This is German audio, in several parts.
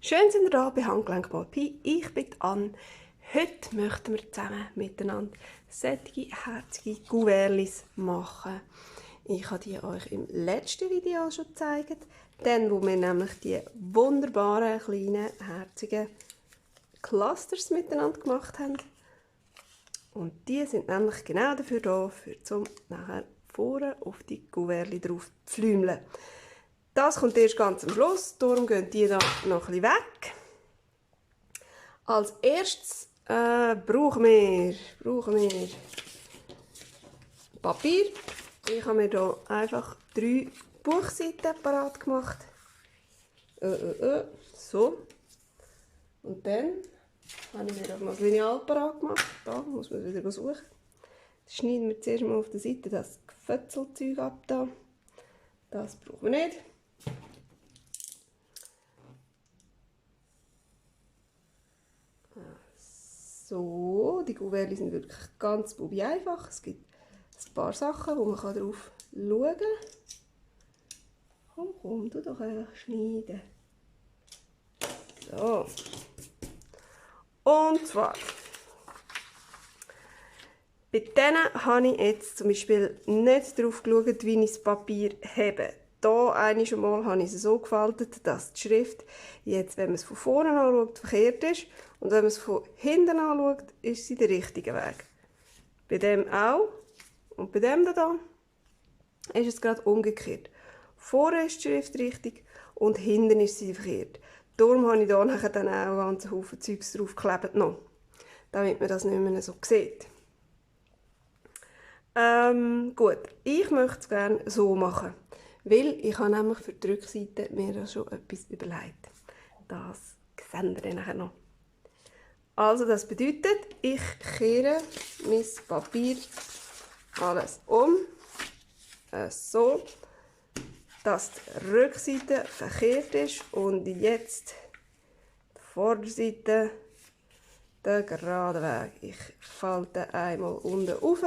Schön sind ihr da bei Handgelenk mal Pi. Ich bin Anne. Heute möchten wir zusammen miteinander solche herzige Gouverlis machen. Ich habe die euch im letzten Video schon gezeigt. Dann, wo wir nämlich die wunderbaren, kleinen, herzigen Clusters miteinander gemacht haben. Und die sind nämlich genau dafür da, um nachher vorne auf die Gouverli drauf zu flümeln. Das kommt erst ganz am Schluss, darum gehen die da noch ein bisschen weg. Als erstes brauchen wir Papier. Ich habe mir hier einfach 3 Buchseiten parat gemacht. So. Und dann habe ich mir auch noch ein Lineal parat gemacht. Da muss man wieder suchen. Das schneiden wir zuerst mal auf der Seite das Gefötzelzeug ab. Da. Das brauchen wir nicht. So, die Gouverli sind wirklich ganz einfach. Es gibt ein paar Sachen, wo man drauf schauen kann. Komm, du doch einfach schneiden. So. Und zwar, bei denen habe ich jetzt zum Beispiel nicht darauf geschaut, wie ich das Papier habe. Hier einmal habe ich es so gefaltet, dass die Schrift jetzt, wenn man es von vorne anschaut, verkehrt ist. Und wenn man es von hinten anschaut, ist sie der richtige Weg. Bei dem auch. Und bei dem hier ist es gerade umgekehrt. Vorne ist die Schrift richtig und hinten ist sie verkehrt. Darum habe ich hier nachher dann auch einen ganzen Haufen Zeugs draufgeklebt noch, damit man das nicht mehr so sieht. Gut, ich möchte es gerne so machen, weil ich habe nämlich für die Rückseite mir schon etwas überlegt. Das sehen wir dann nachher noch. Also das bedeutet, ich kehre mein Papier alles um, so, dass die Rückseite verkehrt ist und jetzt die Vorderseite der gerade Weg. Ich falte einmal unten rauf,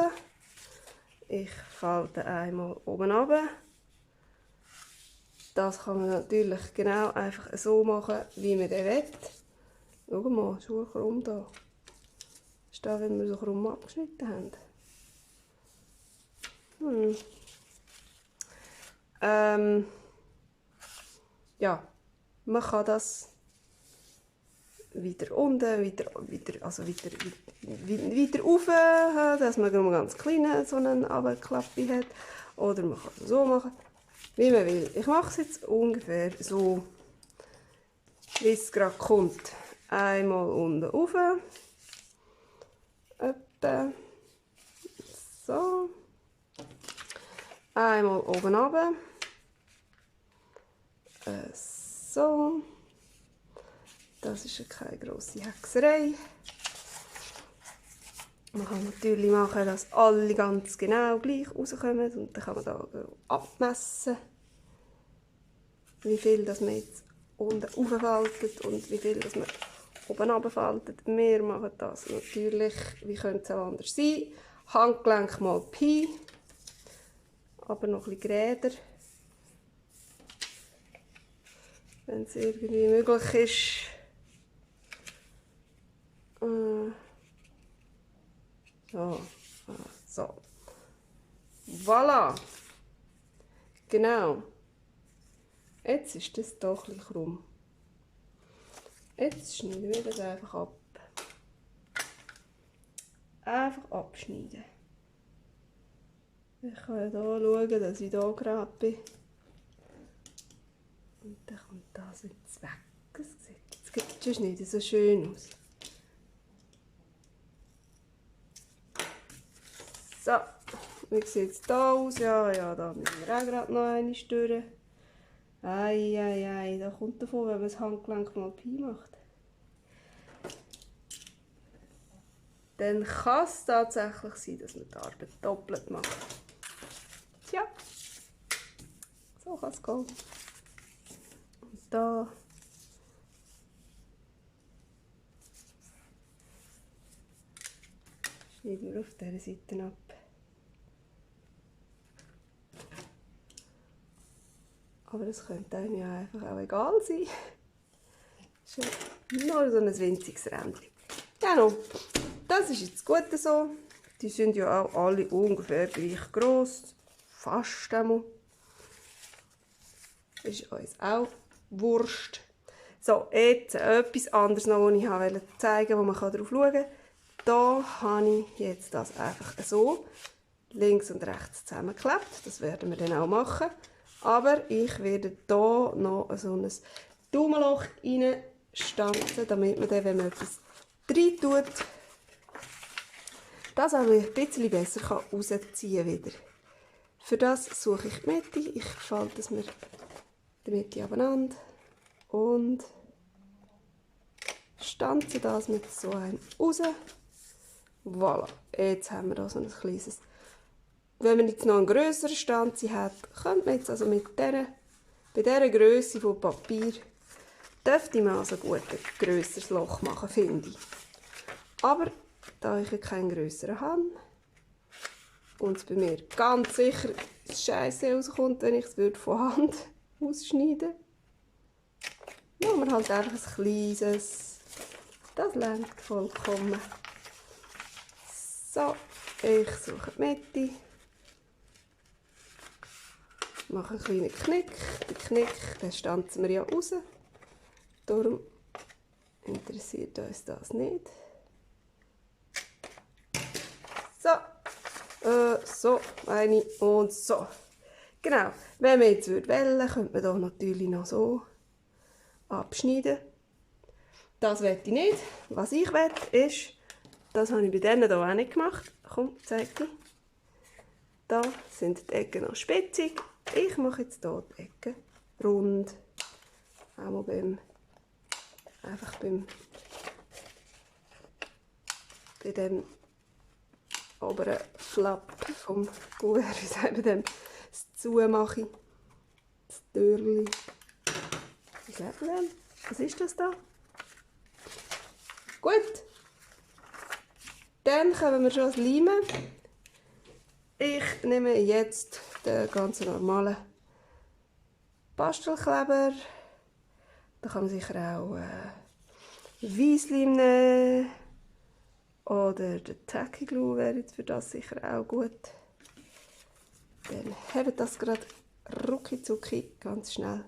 ich falte einmal oben runter. Das kann man natürlich genau einfach so machen, wie man den will. Schau mal, so krumm da. Das ist da, wenn wir so krumm abgeschnitten haben. Ja, man kann das wieder unten, weiter rauf, dass man nur ganz kleine so eine Runterklappe hat. Oder man kann es so machen, wie man will. Ich mache es jetzt ungefähr so, wie es gerade kommt. Einmal unten rauf, etwa so. Einmal oben runter, so. Das ist keine grosse Hexerei. Man kann natürlich machen, dass alle ganz genau gleich rauskommen und dann kann man da abmessen, wie viel das man jetzt unten aufaltet und wie viel das man oben runterfaltet. Wir machen das natürlich, wie könnte es auch anders sein, Handgelenk mal Pi, aber noch ein bisschen geräder, wenn es irgendwie möglich ist. So. Voilà. Genau. Jetzt ist das doch ein bisschen krumm. Jetzt schneiden wir das einfach ab. Einfach abschneiden. Ich kann ja hier schauen, dass ich hier gerade bin. Und dann kommt das jetzt weg. Das sieht jetzt nicht so schön aus. So, wie sieht es hier aus? Ja, da müssen wir auch gerade noch eine durch. Ei, da kommt davon, wenn man das Handgelenk mal Pi macht. Dann kann es tatsächlich sein, dass man die Arbeit doppelt macht. Tja, so kann es gehen. Und da schneiden wir auf dieser Seite ab. Aber das könnte einem ja einfach auch egal sein. Das ist nur so ein winziges Rändchen. Genau, das ist jetzt gut so. Die sind ja auch alle ungefähr gleich gross. Fast einmal. Ist uns auch Wurst. So, jetzt etwas anderes noch, was ich wollte zeigen, wo man darauf schauen kann. Da habe ich jetzt das einfach so links und rechts zusammengeklebt. Das werden wir dann auch machen. Aber ich werde hier noch so ein Daumenloch reinstanzen, damit man dann, wenn man etwas rein tut, das auch ein bisschen besser rausziehen kann wieder. Für das suche ich die Mitte. Ich falte es mir die Mitte aneinander und stanze das mit so einem raus. Voilà, jetzt haben wir da so ein kleines. Wenn man jetzt noch einen grösseren Stanze hat, könnte man jetzt also bei dieser Grösse von Papier, dürfte man also gut ein grösseres Loch machen, finde ich. Aber da ich keinen grösseren habe und es bei mir ganz sicher Scheiße rauskommt, wenn ich es von Hand ausschneiden würde, machen wir halt einfach ein kleines. Das reicht vollkommen. So, ich suche die Mitte. Mache einen kleinen Knick. Den Knick, den stanzen wir ja raus. Darum interessiert uns das nicht. So, so, eine und so. Genau, wenn man jetzt wählen würde, könnte man hier natürlich noch so abschneiden. Das will ich nicht. Was ich will, ist, das habe ich bei denen hier auch nicht gemacht. Komm, zeig dir. Da sind die Ecken noch spitzig. Ich mache jetzt hier die Ecken rund. Einmal einfach bei dem oberen Flapp vom Kuvert, wie sagt man dem, das Zumachen, das Türchen. Wie sagt man dem? Was ist das da? Gut. Dann kommen wir schon ans Leimen. Ich nehme jetzt den ganz normalen Bastelkleber. Da kann man sicher auch Weissleim nehmen. Oder der Tacky Glue wäre jetzt für das sicher auch gut. Dann hebt das gerade rucki zucki ganz schnell.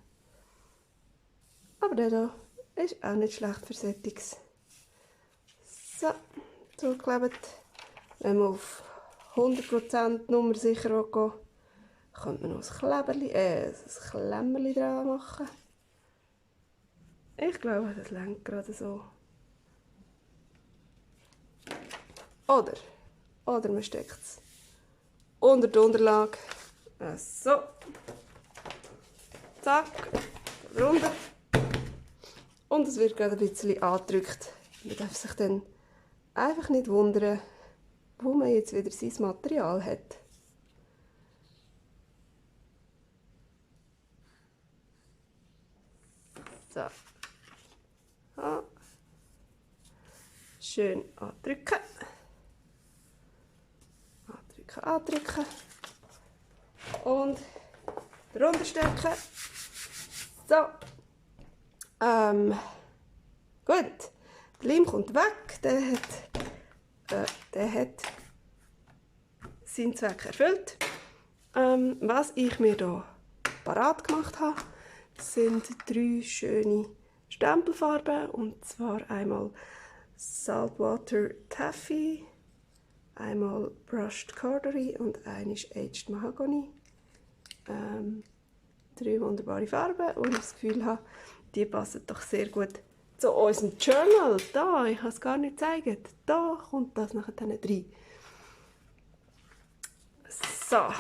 Aber der hier ist auch nicht schlecht für Settings. So, zugeklebt. Wenn man auf 100% Nummer sicher gehen will, könnte man noch ein Klemmerli dran machen. Ich glaube, das lenkt gerade so. Oder man steckt es unter die Unterlage. So. Zack. Runter. Und es wird gerade ein bisschen angedrückt. Man darf sich dann einfach nicht wundern, wo man jetzt wieder sein Material hat. So. Ah. Schön andrücken. Andrücken, andrücken. Und drunter stecken. So. Gut. Der Leim kommt weg. Der hat seinen Zweck erfüllt. Was ich mir hier parat gemacht habe, sind 3 schöne Stempelfarben. Und zwar einmal Saltwater Taffy, einmal Brushed Corduroy und eine ist Aged Mahogany. 3 wunderbare Farben und ich das Gefühl habe, die passen doch sehr gut zu unserem Journal. Da, ich kann es gar nicht zeigen. Da kommt das nachher rein. So.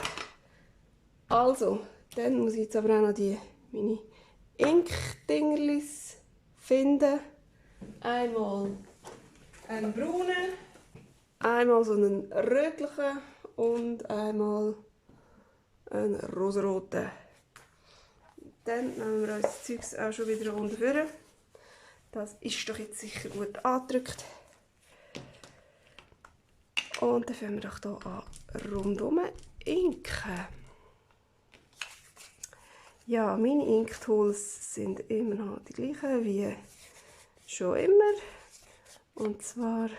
Also, dann muss ich jetzt aber auch noch meine Ink-Dingerlis finden. Einmal einen braunen, einmal so einen rötlichen und einmal einen rosaroten. Dann nehmen wir uns das Zeugs auch schon wieder runter. Das ist doch jetzt sicher gut angedrückt. Und dann fangen wir doch hier an rundum inken. Ja, meine Inktools sind immer noch die gleichen wie schon immer. Und zwar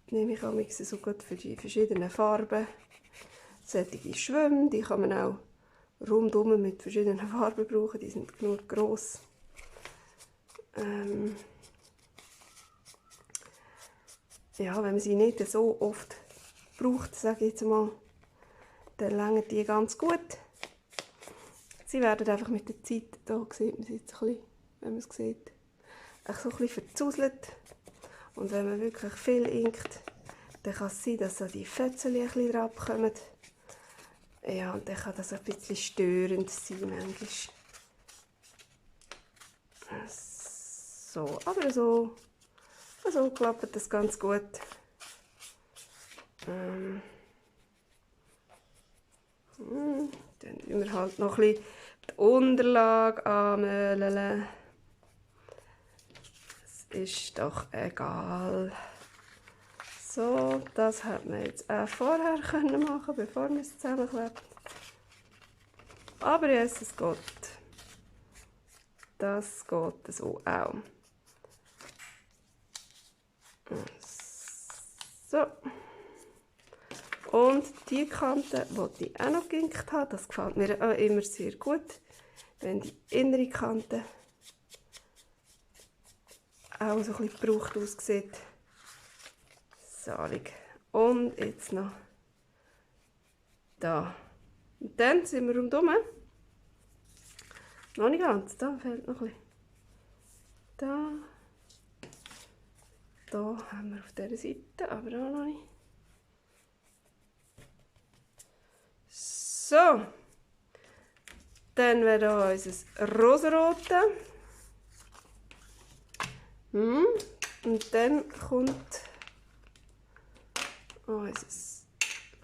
nehme ich auch so gut für die verschiedenen Farben. Solche Schwämme, die kann man auch rundum mit verschiedenen Farben brauchen, die sind genug gross. Ja, wenn man sie nicht so oft braucht, sage ich jetzt mal, dann reichen die ganz gut. Sie werden einfach mit der Zeit, da sieht man es jetzt ein bisschen, wenn man es sieht, so ein bisschen verzuselt. Und wenn man wirklich viel inkt, dann kann es sein, dass so die Fötzchen ein bisschen drauf kommen. Ja, und dann kann das ein bisschen störend sein manchmal. So, aber so klappt das ganz gut. Dann tun wir halt noch ein bisschen die Unterlage anmalen. Es ist doch egal. So, das hätte man jetzt auch vorher machen können, bevor man es zusammenklebt. Aber yes, es geht. Das geht so auch. So. Und die Kante, die ich auch noch geginkt habe, das gefällt mir auch immer sehr gut, wenn die innere Kante auch so ein bisschen gebraucht aussieht. Salig. Und jetzt noch da. Und dann sind wir rundherum. Noch nicht ganz, da fehlt noch ein bisschen. Da. Da haben wir auf dieser Seite, aber auch noch nicht. So. Dann wäre da unser rosarote. Und dann kommt unser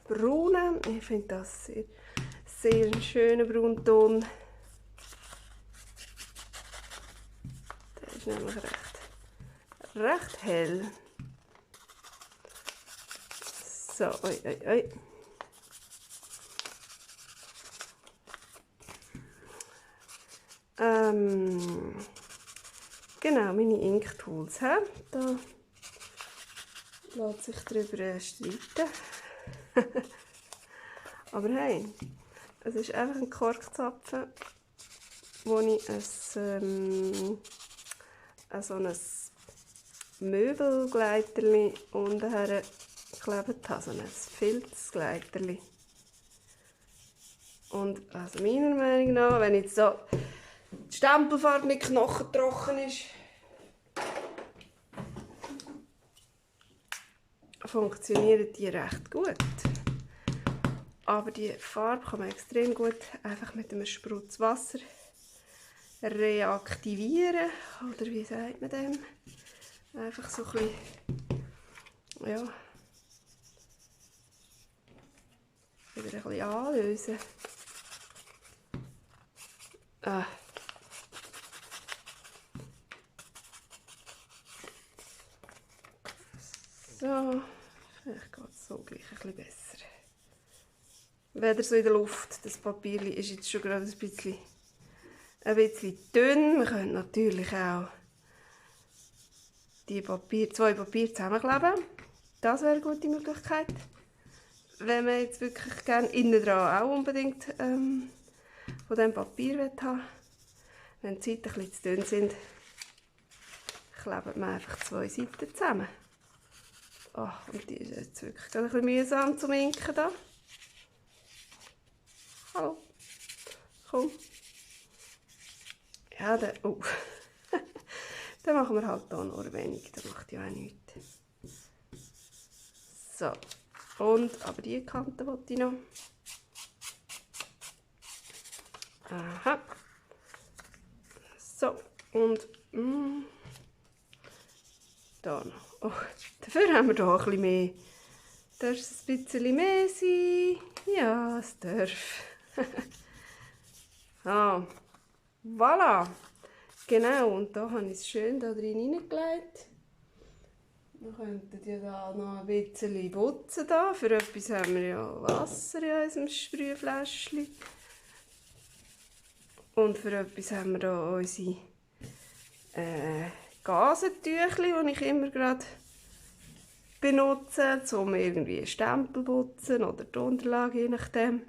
braune. Ich finde das sehr ein schöner Braunton. Der ist nämlich recht hell. So, oi. Genau, meine Ink-Tools. Da lässt sich darüber streiten. Aber hey, es ist einfach ein Korkzapfen, wo ich so ein Möbelgleiterli unten geklebt habe, so ein Filzgleiterli. Und also meiner Meinung nach, wenn jetzt so die Stempelfarbe nicht knochentrocken ist, funktionieren die recht gut. Aber die Farbe kann man extrem gut einfach mit einem Sprutz Wasser reaktivieren. Oder wie sagt man dem? Einfach so ein bisschen, ja, wieder ein bisschen anlösen. So, vielleicht geht es so gleich ein bisschen besser. Weder so in der Luft. Das Papier ist jetzt schon gerade ein bisschen dünn. Man könnte natürlich auch die zwei Papiere zusammenkleben. Das wäre eine gute Möglichkeit. Wenn man jetzt wirklich gerne innen dran auch unbedingt von diesem Papier haben will. Wenn die Seiten ein bisschen zu dünn sind, klebt man einfach zwei Seiten zusammen. Oh, und die ist jetzt wirklich ein bisschen mühsam zum Inken da. Hallo. Komm. Ja, dann machen wir halt hier nur wenig, das macht ja auch nichts. So, aber die Kante wollte ich noch. Aha. So, und da noch. Oh, dafür haben wir hier ein bisschen mehr. Darf es ein bisschen mehr sein? Ja, es darf. Voilà. Genau, und da habe ich es schön da drin hineingelegt. Wir könnten ja da noch ein bisschen putzen. Für etwas haben wir ja Wasser in unserem Sprühfläschchen. Und für etwas haben wir hier unsere Gasentüchli, die ich immer gerade benutze, um irgendwie Stempel zu putzen oder die Unterlage, je nachdem.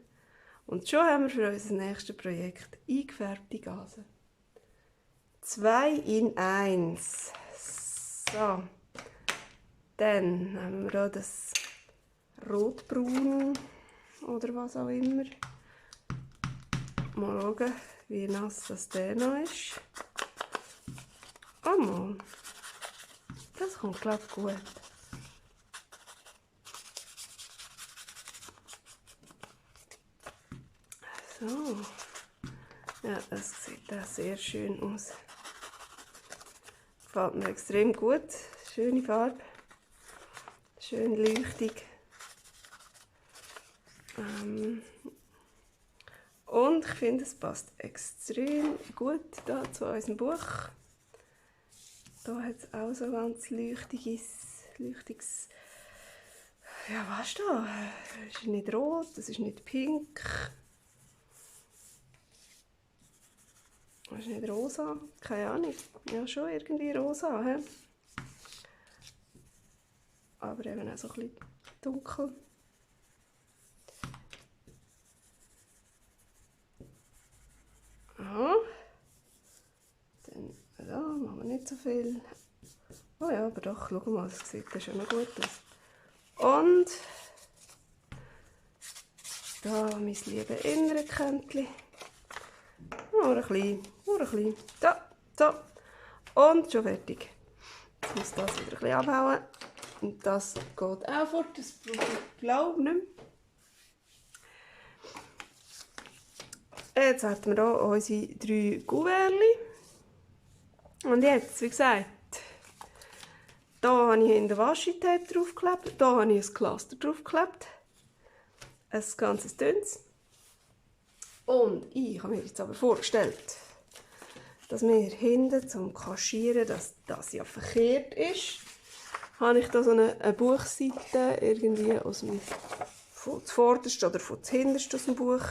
Und schon haben wir für unser nächstes Projekt eingefärbte Gasen. 2 in 1. So. Dann nehmen wir hier das Rotbraun oder was auch immer. Mal schauen, wie nass das der noch ist. Oh Mann. Das kommt, glaube ich, gut. So. Ja, das sieht auch sehr schön aus. Gefällt mir extrem gut. Schöne Farbe. Schön leuchtig. Und ich finde, es passt extrem gut da zu unserem Buch. Da hat es auch so ganz leuchtiges, ja, was ist da? Es ist nicht rot, es ist nicht pink. Es ist nicht rosa, keine Ahnung. Ja, schon irgendwie rosa, he? Aber eben auch so ein bisschen dunkel. Aha. Dann da machen wir nicht so viel. Oh ja, aber doch, schau mal, das sieht ja schon noch gut aus. Und da mein liebes innere Kännchen. Nur ein bisschen. Da, so. Und schon fertig. Jetzt muss das wieder ein bisschen abhauen. Und das geht auch fort. Das brauche ich, glaube ich, nicht mehr. Jetzt haben wir hier unsere 3 Kuvertchen. Und jetzt, wie gesagt, hier habe ich hinten Washi-Tape draufgeklebt. Hier habe ich ein Cluster draufgeklebt. Ein ganzes dünnes. Und ich habe mir jetzt aber vorgestellt, dass wir hinten zum Kaschieren, dass das ja verkehrt ist, habe ich da so eine Buchseite irgendwie aus dem vordersten oder von hintersten aus dem Buch,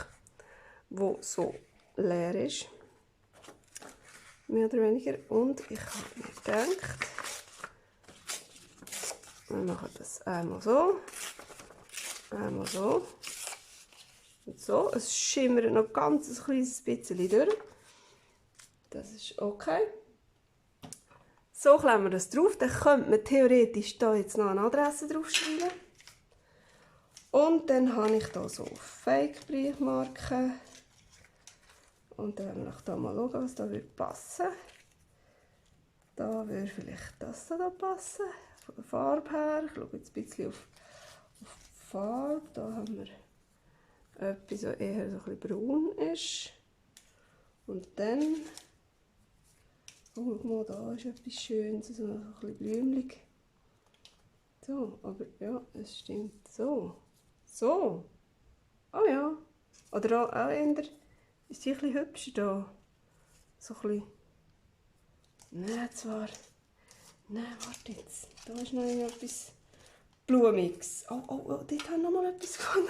wo so leer ist. Mehr oder weniger. Und ich habe mir gedacht, wir machen das einmal so, einmal so und so. Es schimmert noch ganz ein kleines bisschen durch. Das ist okay. So klemmen wir das drauf. Dann könnte man theoretisch da jetzt noch eine Adresse draufschreiben. Und dann habe ich hier so Fake-Briefmarken. Und dann werden wir hier mal schauen, was da passen würde. Da würde vielleicht das da passen. Von der Farbe her. Ich schaue jetzt ein bisschen auf die Farbe. Da haben wir etwas, das eher so ein bisschen braun ist. Und dann, oh, schau mal, da ist etwas Schönes, so ein bisschen blümelig. So, aber ja, es stimmt so. So. Oh ja. Oder auch eher, ist die ein bisschen hübscher da. So ein bisschen. Nein, zwar. Nein, warte jetzt. Da ist noch etwas Blumiges. Oh, dort habe ich noch mal etwas gefunden.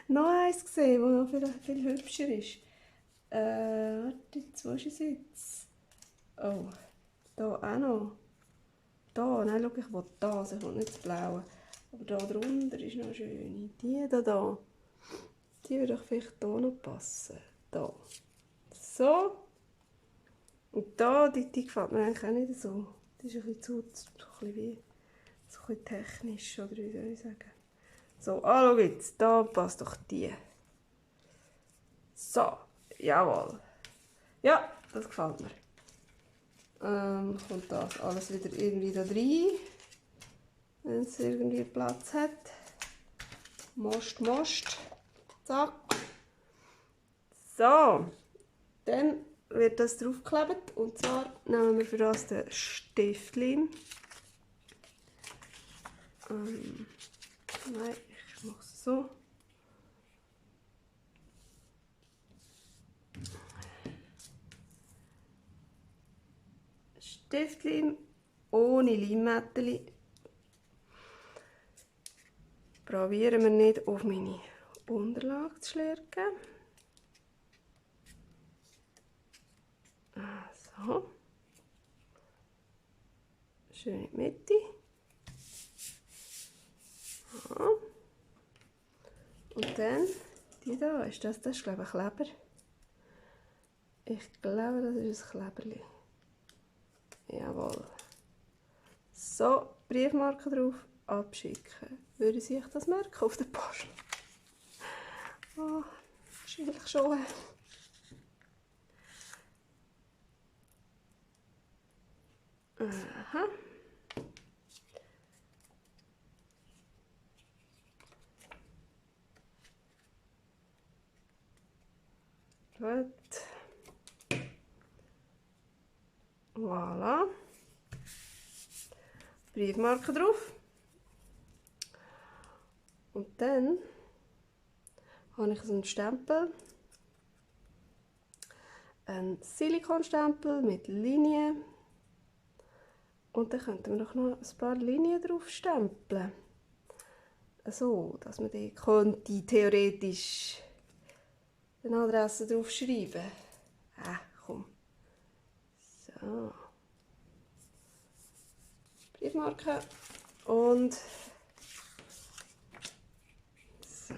Noch eins gesehen, das noch viel hübscher ist. Warte, jetzt, wo ist es jetzt? Oh, da auch noch. Da, nein, schau, ich will das, ich will nicht das Blaue. Aber da drunter ist noch eine schöne. Die da. Die würde vielleicht hier noch passen. Da. So. Und da, die gefällt mir eigentlich auch nicht so. Die ist ein bisschen so ein bisschen technisch, oder wie soll ich sagen. So, schau jetzt, da passt doch die. So, jawohl. Ja, das gefällt mir. Kommt das alles wieder irgendwie da rein, wenn es irgendwie Platz hat. Most. Zack. So, dann wird das draufgeklebt und zwar nehmen wir für das den Stiftleim. Nein, ich mache es so. Stiftleim ohne Limette. Probieren wir nicht auf meine Unterlage zu schlürfen. So. Schön in die Mitte. So. Und dann, die da, das ist glaube ich ein Kleber. Ich glaube, das ist ein Kleberli. Jawohl. So, Briefmarke drauf, abschicken. Würde sich das merken auf der Post? Oh, wahrscheinlich schon. Aha. Gut. Voilà. Briefmarke drauf. Und dann habe ich so einen Stempel. Ein Silikonstempel mit Linien. Und dann könnten wir doch noch ein paar Linien drauf stempeln. So, dass man die könnte theoretisch eine Adresse drauf schreiben. Komm. So. Briefmarke. Und so.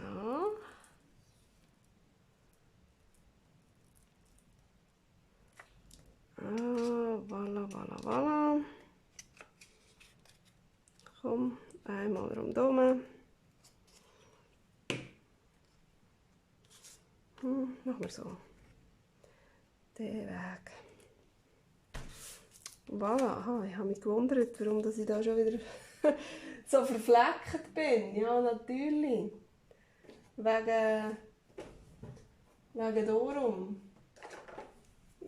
Voilà, voilà, voilà. Komm, einmal rundherum. Machen wir so. Den Weg. Voilà, aha, ich habe mich gewundert, warum ich da schon wieder so verfleckt bin. Ja, natürlich. Wegen darum.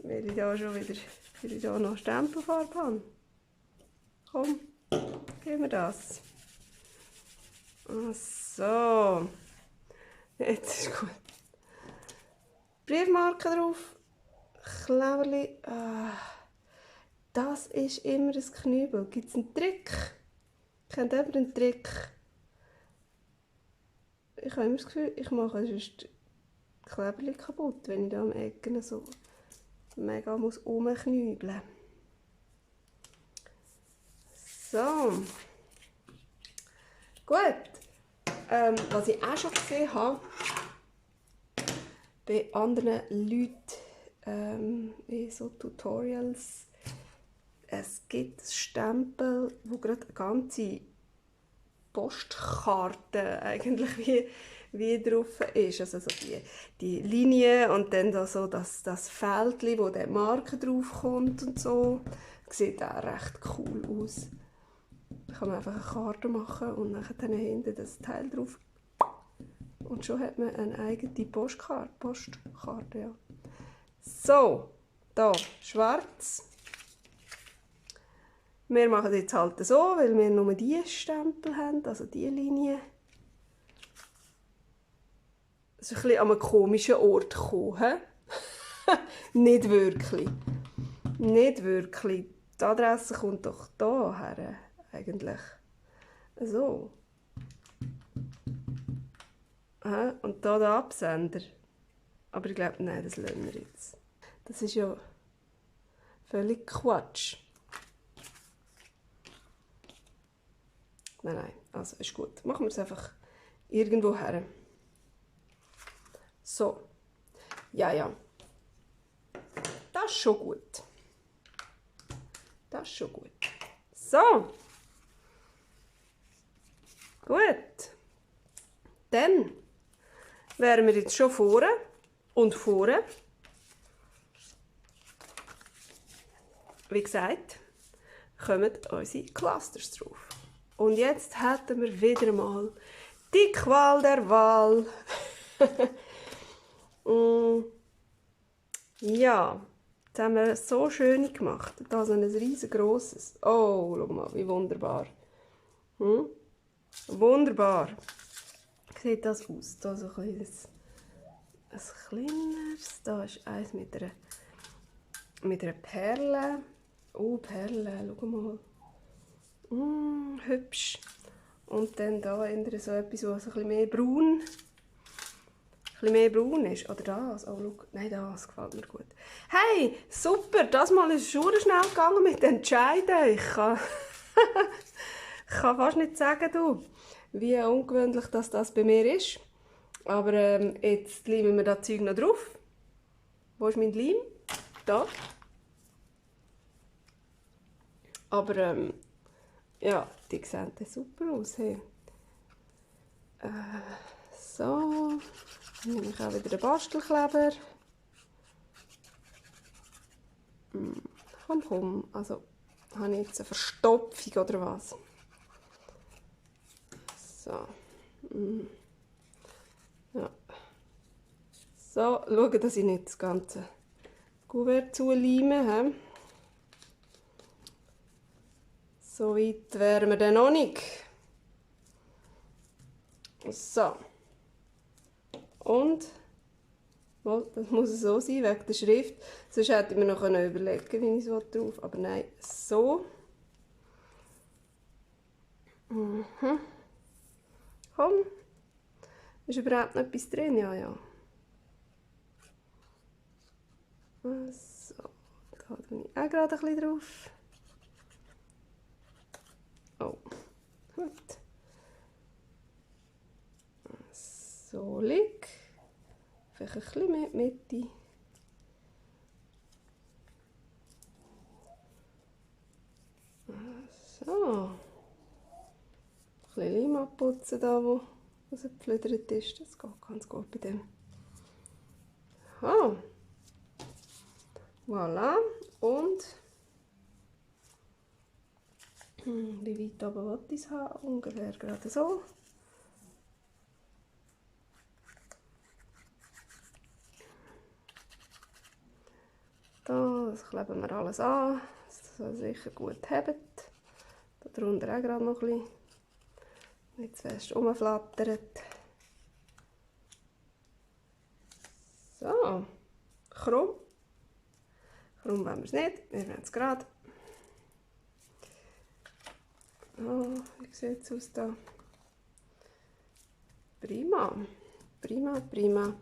Weil ich da schon wieder noch Stempelfarbe habe. Komm, gib mir das. So. Jetzt ist gut. Briefmarke drauf. Kleberli. Das ist immer ein Knüppel. Gibt es einen Trick? Kennt jemand einen Trick? Ich habe immer das Gefühl, ich mache sonst Kleberli kaputt, wenn ich da am Ecken so mega rumknübeln muss. So. Gut. Was ich auch schon gesehen habe, bei anderen Leuten in so Tutorials, es gibt Stempel, wo gerade eine ganze Postkarte eigentlich wie drauf ist. Also so die Linie und dann da so das Fältchen, wo der Marke drauf kommt und so. Sieht auch recht cool aus. Da kann man einfach eine Karte machen und dann hinten das Teil drauf. Und schon hat man eine eigene Postkarte, ja. So, da schwarz. Wir machen jetzt halt so, weil wir nur diese Stempel haben, also diese Linie. Es ist ein bisschen an einem komischen Ort gekommen. Nicht wirklich. Nicht wirklich. Die Adresse kommt doch da her, eigentlich. So. Und da der Absender. Aber ich glaube, nein, das lassen wir jetzt. Das ist ja völlig Quatsch. Nein, also ist gut. Machen wir es einfach irgendwo her. So. Ja. Das ist schon gut. Das ist schon gut. So. Gut. Dann wären wir jetzt schon vorne und vorne. Wie gesagt, kommen unsere Clusters drauf. Und jetzt hätten wir wieder mal die Qual der Wahl. Ja, jetzt haben wir es so schön gemacht. Da so ein riesengroßes. Oh, schau mal, wie wunderbar. Wunderbar. Wie sieht das aus? Da so ein kleineres. Da ist eins mit einer Perle. Oh, Perle, schau mal. Hübsch. Und dann da so etwas, was ein bisschen mehr braun. bisschen mehr braun ist. Oder das. Oh, schau. Nein, das gefällt mir gut. Hey, super. Das Mal ist es schon schnell gegangen mit Entscheiden. Ich kann fast nicht sagen, du, wie ungewöhnlich das bei mir ist. Aber jetzt leimen wir das Zeug noch drauf. Wo ist mein Leim? Da. Aber ja, die sehen super aus. Hey. So, dann nehme ich auch wieder den Bastelkleber. Komm, also habe ich jetzt eine Verstopfung oder was? So. Ja. So, schauen, dass ich nicht das ganze Kuvert zuleime. So weit wären wir dann noch nicht. So. Und das muss so sein, wegen der Schrift. Sonst hätte ich mir noch überlegen können, wie ich es drauf. Aber nein, so. Komm. Ist überhaupt noch etwas drin? Ja. So. Da tue ich auch gerade ein bisschen drauf. Oh. Gut. So lieg. Vielleicht ein bisschen mehr in die Mitte. So. Ein bisschen Leim abputzen, da wo rausgeflödert ist. Das geht ganz gut bei dem. Oh. Voilà. Und wie weit oben wollte ich es haben? Ungefähr gerade so. Das kleben wir alles an, dass es sicher gut hebt. Darunter auch gerade noch ein bisschen. Nicht zu fest rumflattert. So, krumm. Krumm wollen wir es nicht, wir wollen es gerade. Oh, wie sieht es aus da? Prima, prima.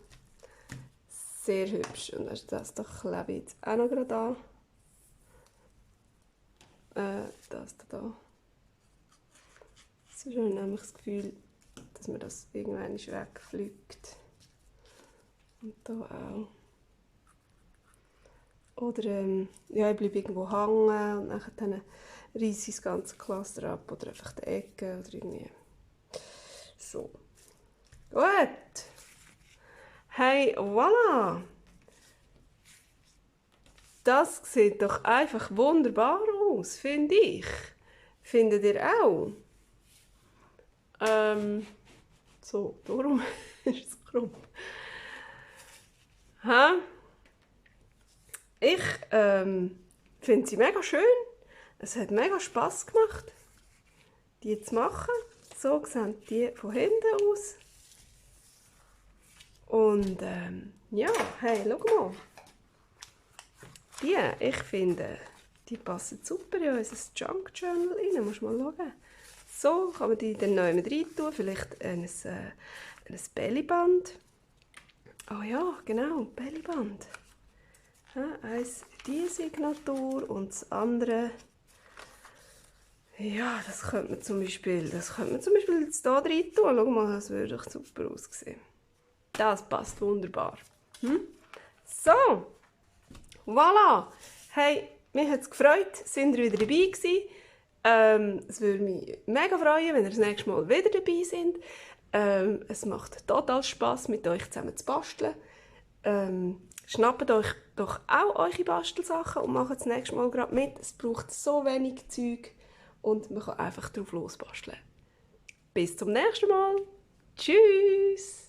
Sehr hübsch. Und das klebe ich jetzt auch noch gerade an. Das da. Sonst habe ich nämlich das Gefühl, dass mir das irgendwann wegfliegt. Und da auch. Oder ja, ich bleibe irgendwo hängen und dann reisse ich das ganze Cluster ab oder einfach die Ecke oder irgendwie. So. Gut. Hey, voilà! Das sieht doch einfach wunderbar aus, finde ich. Findet ihr auch? So, warum ist es krumm? Ich finde sie mega schön. Es hat mega Spass gemacht, die zu machen. So sehen die von hinten aus. Und ja, hey, schau mal. Ich finde, die passen super in unser Junk Journal rein. Musst mal schauen. So kann man die dann neu mit rein tun. Vielleicht ein Bellyband. Oh ja, genau, Bellyband. Eins diese Signatur und das andere. Ja, das könnte man zum Beispiel jetzt hier rein tun. Schau mal, das würde doch super aussehen. Das passt wunderbar. So, voilà. Hey, mich hat es gefreut, sind ihr wieder dabei gewesen. Es würde mich mega freuen, wenn ihr das nächste Mal wieder dabei seid. Es macht total Spass, mit euch zusammen zu basteln. Schnappt euch doch auch eure Bastelsachen und macht das nächste Mal gerade mit. Es braucht so wenig Zeug und man kann einfach drauf losbasteln. Bis zum nächsten Mal. Tschüss!